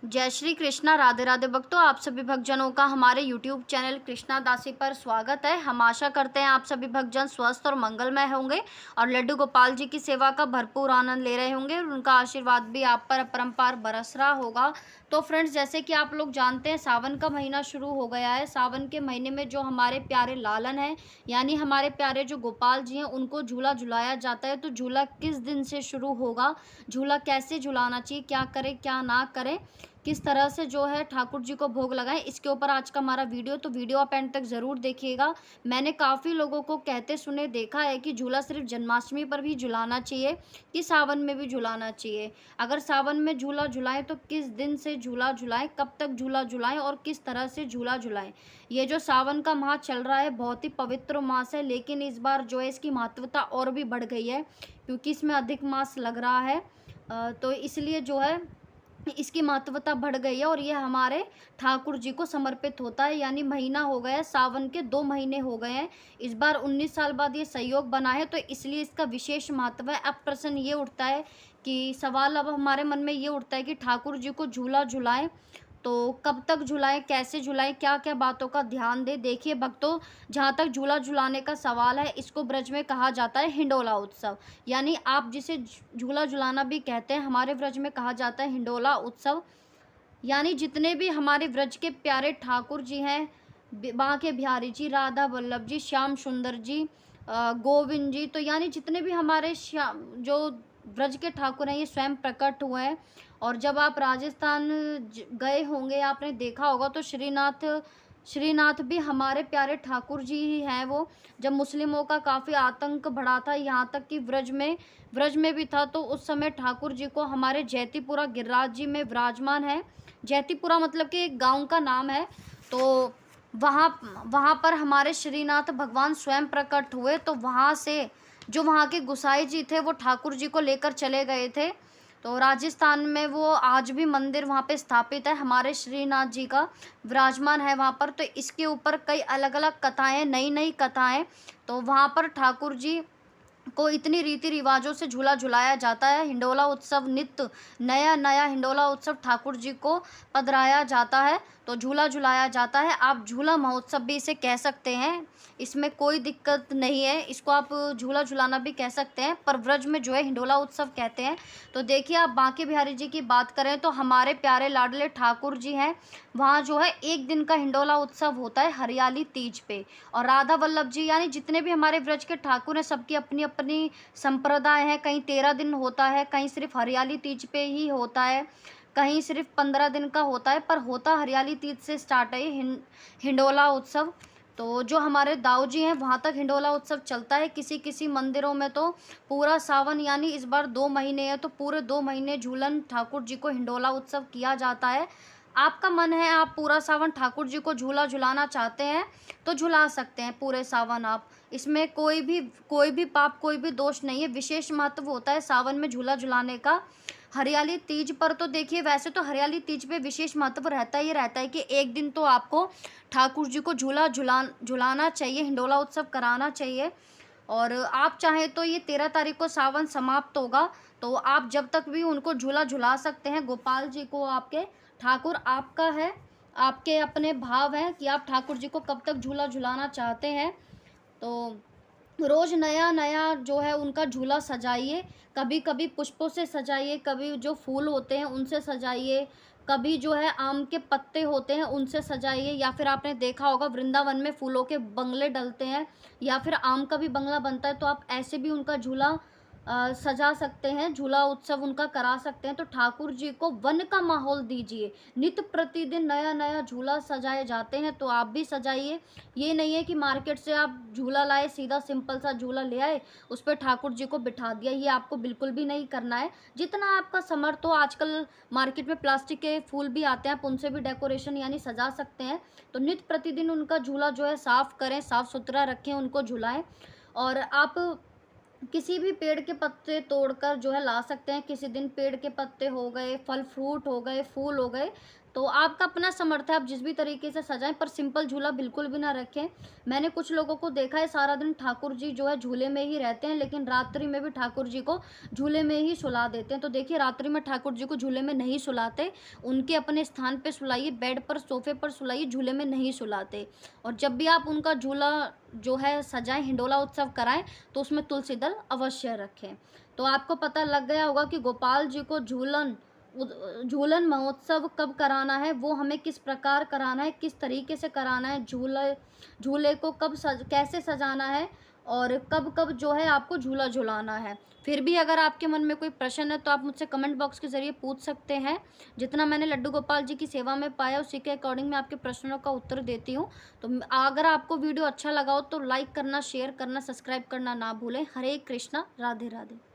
जय श्री कृष्णा। राधे राधे भक्तों, आप सभी भक्तजनों का हमारे YouTube चैनल कृष्णा दासी पर स्वागत है। हम आशा करते हैं आप सभी भक्तजन स्वस्थ और मंगलमय होंगे और लड्डू गोपाल जी की सेवा का भरपूर आनंद ले रहे होंगे और उनका आशीर्वाद भी आप पर अपरंपार बरस रहा होगा। तो फ्रेंड्स, जैसे कि आप लोग जानते हैं, सावन का महीना शुरू हो गया है। सावन के महीने में जो हमारे प्यारे लालन हैं, यानी हमारे प्यारे जो गोपाल जी हैं, उनको झूला झुलाया जाता है। तो झूला किस दिन से शुरू होगा, झूला कैसे झुलाना चाहिए, क्या करें क्या ना करें, किस तरह से जो है ठाकुर जी को भोग लगाएं, इसके ऊपर आज का हमारा वीडियो। तो वीडियो आप एंड तक ज़रूर देखिएगा। मैंने काफ़ी लोगों को कहते सुने देखा है कि झूला सिर्फ जन्माष्टमी पर भी झुलाना चाहिए कि सावन में भी झुलाना चाहिए। अगर सावन में झूला झुलाएं तो किस दिन से झूला झुलाएं, कब तक झूला झुलाएं और किस तरह से झूला झुलाएं। ये जो सावन का माह चल रहा है, बहुत ही पवित्र मास है, लेकिन इस बार जो है इसकी महत्वता और भी बढ़ गई है क्योंकि इसमें अधिक मास लग रहा है। तो इसलिए जो है इसकी महत्वता बढ़ गई है और ये हमारे ठाकुर जी को समर्पित होता है। यानी महीना हो गया है, सावन के 2 महीने हो गए हैं। इस बार 19 साल बाद ये संयोग बना है, तो इसलिए इसका विशेष महत्व है। अब प्रश्न ये उठता है कि सवाल अब हमारे मन में ये उठता है कि ठाकुर जी को झूला झुलाएं तो कब तक झुलाएं, कैसे झुलाएं, क्या क्या बातों का ध्यान दें। देखिए भक्तों, जहाँ तक झूला झुलाने का सवाल है, इसको ब्रज में कहा जाता है हिंडोला उत्सव। यानी आप जिसे झूला झुलाना भी कहते हैं, हमारे ब्रज में कहा जाता है हिंडोला उत्सव। यानी जितने भी हमारे ब्रज के प्यारे ठाकुर जी हैं, बांके बिहारी जी, राधा वल्लभ जी, श्याम सुंदर जी, गोविंद जी, तो यानी जितने भी हमारे श्याम जो ब्रज के ठाकुर हैं, ये स्वयं प्रकट हुए हैं। और जब आप राजस्थान गए होंगे, आपने देखा होगा, तो श्रीनाथ श्रीनाथ भी हमारे प्यारे ठाकुर जी ही हैं। वो जब मुस्लिमों का काफ़ी आतंक बढ़ा था, यहाँ तक कि ब्रज में भी था, तो उस समय ठाकुर जी को हमारे जैतीपुरा गिरिराज जी में विराजमान है। जैतीपुरा मतलब कि एक गांव का नाम है। तो वहाँ वहाँ पर हमारे श्रीनाथ भगवान स्वयं प्रकट हुए। तो वहाँ से जो वहाँ के गुसाई जी थे, वो ठाकुर जी को लेकर चले गए थे। तो राजस्थान में वो आज भी मंदिर वहाँ पे स्थापित है, हमारे श्रीनाथ जी का विराजमान है वहाँ पर। तो इसके ऊपर कई अलग अलग कथाएं, नई नई कथाएं। तो वहाँ पर ठाकुर जी को इतनी रीति रिवाजों से झूला झुलाया जाता है। हिंडोला उत्सव नित्य नया नया हिंडोला उत्सव ठाकुर जी को पधराया जाता है, तो झूला झुलाया जाता है। आप झूला महोत्सव भी इसे कह सकते हैं, इसमें कोई दिक्कत नहीं है। इसको आप झूला झुलाना भी कह सकते हैं, पर ब्रज में जो है हिंडोला उत्सव कहते हैं। तो देखिए, आप बांके बिहारी जी की बात करें तो हमारे प्यारे लाडले ठाकुर जी हैं, वहाँ जो है 1 दिन का हिंडोला उत्सव होता है हरियाली तीज पे। और राधा वल्लभ जी, यानी जितने भी हमारे ब्रज के ठाकुर हैं, सबकी अपनी अपनी संप्रदाय है। कहीं 13 दिन होता है, कहीं सिर्फ हरियाली तीज पे ही होता है, कहीं सिर्फ 15 दिन का होता है, पर होता हरियाली तीज से स्टार्ट है हिंडोला उत्सव। तो जो हमारे दाऊ जी हैं, वहाँ तक हिंडोला उत्सव चलता है। किसी किसी मंदिरों में तो पूरा सावन, यानी इस बार 2 महीने है, तो पूरे 2 महीने झूलन ठाकुर जी को हिंडोला उत्सव किया जाता है। आपका मन है, आप पूरा सावन ठाकुर जी को झूला झुलाना चाहते हैं तो झुला सकते हैं पूरे सावन आप। इसमें कोई भी पाप, कोई भी दोष नहीं है। विशेष महत्व होता है सावन में झूला झुलाने का। हरियाली तीज पर तो देखिए, वैसे तो हरियाली तीज पे विशेष महत्व रहता ही रहता है कि एक दिन तो आपको ठाकुर जी को झुलाना चाहिए, हिंडोला उत्सव कराना चाहिए। और आप चाहें तो ये 13 तारीख को सावन समाप्त होगा, तो आप जब तक भी उनको झूला झुला सकते हैं। गोपाल जी को आपके ठाकुर आपका है, आपके अपने भाव हैं कि आप ठाकुर जी को कब तक झूला झुलाना चाहते हैं। तो रोज़ नया नया जो है उनका झूला सजाइए। कभी कभी पुष्पों से सजाइए, कभी जो फूल होते हैं उनसे सजाइए, कभी जो है आम के पत्ते होते हैं उनसे सजाइए, या फिर आपने देखा होगा वृंदावन में फूलों के बंगले डलते हैं, या फिर आम का भी बंगला बनता है, तो आप ऐसे भी उनका झूला सजा सकते हैं, झूला उत्सव उनका करा सकते हैं। तो ठाकुर जी को वन का माहौल दीजिए। नित्य प्रतिदिन नया नया झूला सजाए जाते हैं, तो आप भी सजाइए। ये नहीं है कि मार्केट से आप झूला लाए, सीधा सिंपल सा झूला ले आए, उस पर ठाकुर जी को बिठा दिया, ये आपको बिल्कुल भी नहीं करना है। जितना आपका समर्थ हो, आजकल मार्केट में प्लास्टिक के फूल भी आते हैं, आप उनसे भी डेकोरेशन यानी सजा सकते हैं। तो नित्य प्रतिदिन उनका झूला जो है साफ करें, साफ सुथरा रखें, उनको झुलाएं। और आप किसी भी पेड़ के पत्ते तोड़कर जो है ला सकते हैं। किसी दिन पेड़ के पत्ते हो गए, फल फ्रूट हो गए, फूल हो गए, तो आपका अपना समर्थ है, आप जिस भी तरीके से सजाएँ, पर सिंपल झूला बिल्कुल भी ना रखें। मैंने कुछ लोगों को देखा है सारा दिन ठाकुर जी जो है झूले में ही रहते हैं, लेकिन रात्रि में भी ठाकुर जी को झूले में ही सुला देते हैं। तो देखिए रात्रि में ठाकुर जी को झूले में नहीं सुलाते, उनके अपने स्थान पे सुलाइए, बेड पर, सोफ़े पर सुलाइए, झूले में नहीं सुलाते। और जब भी आप उनका झूला जो है सजाएँ, हिंडोला उत्सव कराएँ, तो उसमें तुलसी दल अवश्य रखें। तो आपको पता लग गया होगा कि गोपाल जी को झूलन महोत्सव कब कराना है, वो हमें किस प्रकार कराना है, किस तरीके से कराना है, झूले को कैसे सजाना है और कब-कब जो है आपको झूला झुलाना है। फिर भी अगर आपके मन में कोई प्रश्न है तो आप मुझसे कमेंट बॉक्स के ज़रिए पूछ सकते हैं। जितना मैंने लड्डू गोपाल जी की सेवा में पाया उसी के अकॉर्डिंग मैं आपके प्रश्नों का उत्तर देती हूँ। तो अगर आपको वीडियो अच्छा लगा हो तो लाइक करना, शेयर करना, सब्सक्राइब करना ना भूलें। हरे कृष्णा, राधे राधे।